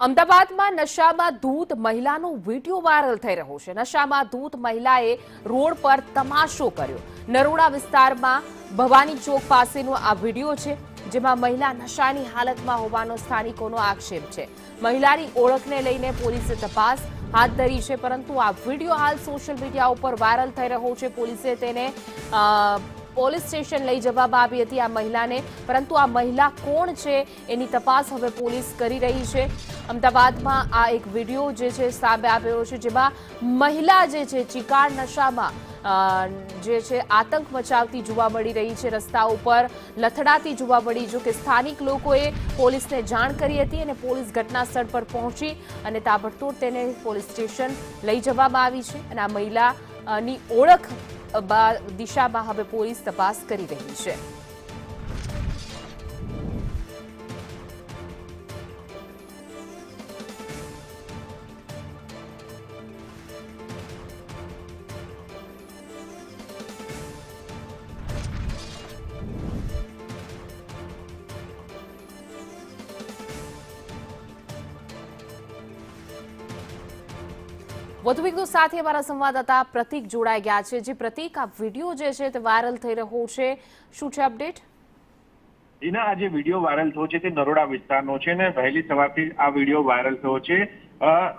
અમદાવાદમાં નશામાં ધૂત મહિલાનો video viral થઈ રહ્યો છે। નશામાં ધૂત મહિલાએ રોડ પર તમાશો કર્યો। નરોડા વિસ્તારમાં ભવાની ચોક પાસેનો આ વિડીયો છે, જેમાં મહિલા નશાની હાલતમાં હોવાનો સ્થાનિકોનો આક્ષેપ છે। મહિલાની ઓળખને લઈને પોલીસે તપાસ હાથ ધરી છે, પરંતુ આ વિડીયો હાલ સોશિયલ મીડિયા ઉપર વાયરલ થઈ રહ્યો છે। પોલીસે તેને પોલીસ સ્ટેશન લઈ જવામાં આવી હતી આ મહિલાને, પરંતુ આ મહિલા કોણ છે એની તપાસ હવે પોલીસ કરી રહી છે। અમદાવાદમાં આ એક વિડીયો જે છે સામે આવ્યો છે, જેમાં મહિલા જે છે ચિકાર નશામાં જે છે આતંક મચાવતી જોવા મળી રહી છે, રસ્તા ઉપર લથડાતી જોવા મળી। જો કે સ્થાનિક લોકોએ પોલીસને જાણ કરી હતી અને પોલીસ ઘટના સ્થળ પર પહોંચી અને તાબડતોડ તેને પોલીસ સ્ટેશન લઈ જવામાં આવી છે અને આ મહિલાની ઓળખ દિશામાં હવે પોલીસ તપાસ કરી રહી છે। વધુ વિગતો સાથે અમારા સંવાદદાતા પ્રતિક જોડાઈ ગયા છે। જે પ્રતિક, આ વિડીયો જે છે તે વાયરલ થઈ રહ્યો છે, શું છે અપડેટ? જીના, આ જે વિડીયો વાયરલ થયો છે તે નરોડા વિસ્તારનો છે ને વહેલી સવારથી આ વિડીયો વાયરલ થયો છે।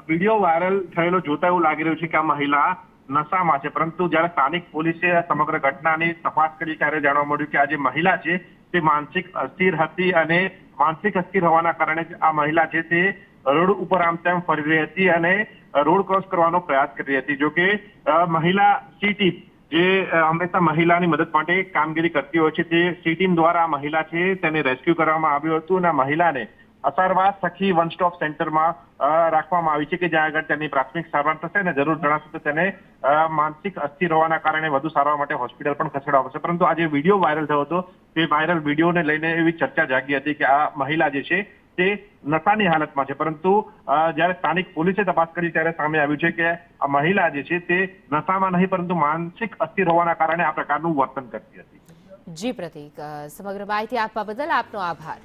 વિડીયો વાયરલ થયેલો જોતા એવું લાગી રહ્યું છે કે આ મહિલા નશામાં છે, પરંતુ જ્યારે સ્થાનિક પોલીસે સમગ્ર ઘટનાની તપાસ કરી ત્યારે જાણવા મળ્યું કે આ જે મહિલા છે તે માનસિક અસ્થિર હતી અને માનસિક અસ્થિર હોવાના કારણે આ મહિલા છે તે રોડ ઉપર આમ તેમ ફરી રહી હતી અને રોડ ક્રોસ કરવાનો પ્રયાસ કરી રહી હતી। જો કે મહિલા સી ટીમ જે હંમેશા મહિલાની મદદ માટે કામગીરી કરતી હોય છે, તે સી ટીમ દ્વારા આ મહિલા છે તેને રેસ્ક્યુ કરવામાં આવ્યું હતું અને મહિલાને અસારવા સખી વન સ્ટોપ સેન્ટરમાં રાખવામાં આવી છે કે જ્યાં આગળ તેની પ્રાથમિક સારવાર થશે અને જરૂર જણાશે તો તેને માનસિક અસ્થિર હોવાના કારણે વધુ સારવાર માટે હોસ્પિટલ પણ ખસેડવા પડશે। પરંતુ આ જે વિડીયો વાયરલ થયો હતો તે વાયરલ વિડીયોને લઈને એવી ચર્ચા જાગી હતી કે આ મહિલા જે છે તે નશાની હાલતમાં છે, પરંતુ જ્યારે સ્થાનિક પોલીસે તપાસ કરી ત્યારે સામે આવ્યું છે કે આ મહિલા જે છે તે નશામાં નહીં પરંતુ માનસિક અસ્થિર હોવાના કારણે આ પ્રકારનું વર્તન કરતી હતી। જી પ્રતિક, સમગ્ર માહિતી આપવા બદલ આપનો આભાર।